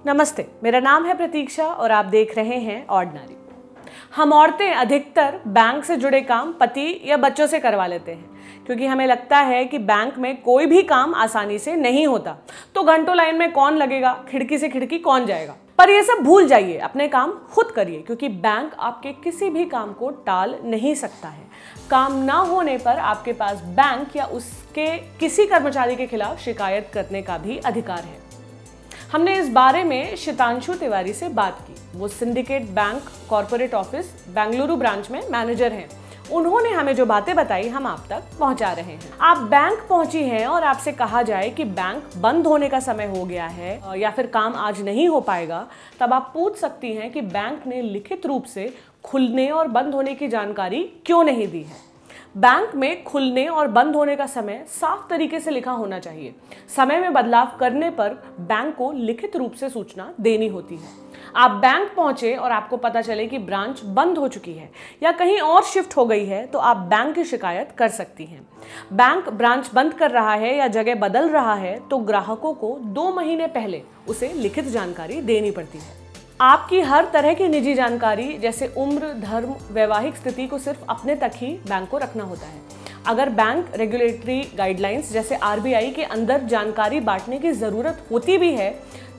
नमस्ते, मेरा नाम है प्रतीक्षा और आप देख रहे हैं ऑर्डिनरी। हम औरतें अधिकतर बैंक से जुड़े काम पति या बच्चों से करवा लेते हैं क्योंकि हमें लगता है कि बैंक में कोई भी काम आसानी से नहीं होता, तो घंटों लाइन में कौन लगेगा, खिड़की से खिड़की कौन जाएगा। पर ये सब भूल जाइए, अपने काम खुद करिए क्योंकि बैंक आपके किसी भी काम को टाल नहीं सकता है। काम ना होने पर आपके पास बैंक या उसके किसी कर्मचारी के खिलाफ शिकायत करने का भी अधिकार है। हमने इस बारे में शितांशु तिवारी से बात की। वो syndicate bank corporate office Bengaluru branch में मैनेजर हैं। उन्होंने हमें जो बातें बताई हम आप तक पहुंचा रहे हैं। आप बैंक पहुंची हैं और आपसे कहा जाए कि बैंक बंद होने का समय हो गया है या फिर काम आज नहीं हो पाएगा, तब आप पूछ सकती हैं कि बैंक ने लिखित रूप से खुलने और बंद होने की जानकारी क्यों नहीं दी है। बैंक में खुलने और बंद होने का समय साफ तरीके से लिखा होना चाहिए। समय में बदलाव करने पर बैंक को लिखित रूप से सूचना देनी होती है। आप बैंक पहुंचे और आपको पता चले कि ब्रांच बंद हो चुकी है या कहीं और शिफ्ट हो गई है, तो आप बैंक की शिकायत कर सकती हैं। बैंक ब्रांच बंद कर रहा है या जगह बदल रहा है तो ग्राहकों को 2 महीने पहले उसे लिखित जानकारी देनी पड़ती है। आपकी हर तरह की निजी जानकारी जैसे उम्र, धर्म, वैवाहिक स्थिति को सिर्फ अपने तक ही बैंक को रखना होता है। अगर बैंक रेगुलेटरी गाइडलाइंस जैसे आरबीआई के अंदर जानकारी बांटने की जरूरत होती भी है,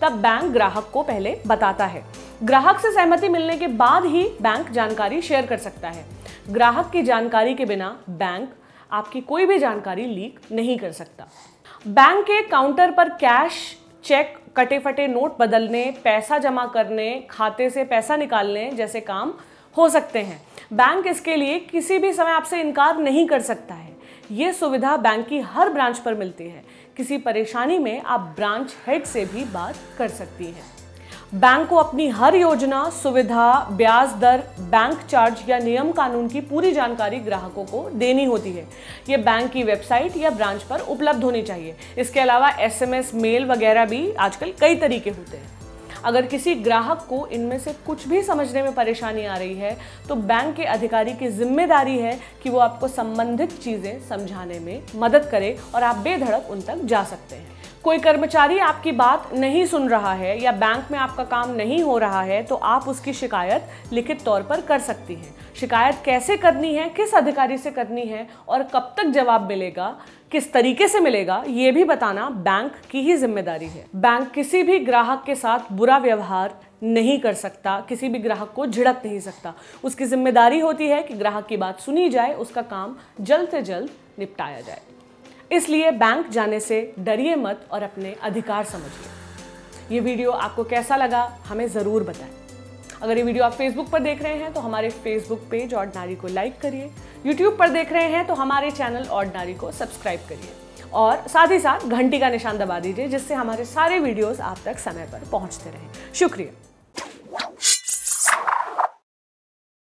तब बैंक ग्राहक को पहले बताता है। ग्राहक से सहमति मिलने के बाद ही बैंक जानकारी शेयर कर सकता है। ग्राहक की जानकारी के बिना बैंक आपकी कोई भी जानकारी लीक नहीं कर सकता। बैंक के काउंटर पर कैश, चेक, कटे फटे नोट बदलने, पैसा जमा करने, खाते से पैसा निकालने जैसे काम हो सकते हैं। बैंक इसके लिए किसी भी समय आपसे इनकार नहीं कर सकता है। ये सुविधा बैंक की हर ब्रांच पर मिलती है। किसी परेशानी में आप ब्रांच हेड से भी बात कर सकती हैं। बैंक को अपनी हर योजना, सुविधा, ब्याज दर, बैंक चार्ज या नियम कानून की पूरी जानकारी ग्राहकों को देनी होती है। ये बैंक की वेबसाइट या ब्रांच पर उपलब्ध होनी चाहिए। इसके अलावा एसएमएस, मेल वगैरह भी आजकल कई तरीके होते हैं। अगर किसी ग्राहक को इनमें से कुछ भी समझने में परेशानी आ रही है, तो बैंक के अधिकारी की जिम्मेदारी है कि वो आपको संबंधित चीजें समझाने में मदद करे और आप बेधड़क उन तक जा सकते हैं। कोई कर्मचारी आपकी बात नहीं सुन रहा है या बैंक में आपका काम नहीं हो रहा है, तो आप उसकी शिकायत लिखित तौर पर कर सकती हैं। शिकायत कैसे करनी है, किस अधिकारी से करनी है और कब तक जवाब मिलेगा, किस तरीके से मिलेगा, ये भी बताना बैंक की ही जिम्मेदारी है। बैंक किसी भी ग्राहक के साथ बुरा व्यवहार नहीं कर सकता, किसी भी ग्राहक को झिड़क नहीं सकता। उसकी जिम्मेदारी होती है कि ग्राहक की बात सुनी जाए, उसका काम जल्द से जल्द निपटाया जाए। इसलिए बैंक जाने से डरिए मत और अपने अधिकार समझिए। ये वीडियो आपको कैसा लगा हमें ज़रूर बताएं। अगर ये वीडियो आप फेसबुक पर देख रहे हैं तो हमारे फेसबुक पेज ऑर्डिनरी को लाइक करिए। यूट्यूब पर देख रहे हैं तो हमारे चैनल ऑर्डिनरी को सब्सक्राइब करिए और साथ ही साथ घंटी का निशान दबा दीजिए, जिससे हमारे सारे वीडियोस आप तक समय पर पहुंचते रहें। शुक्रिया।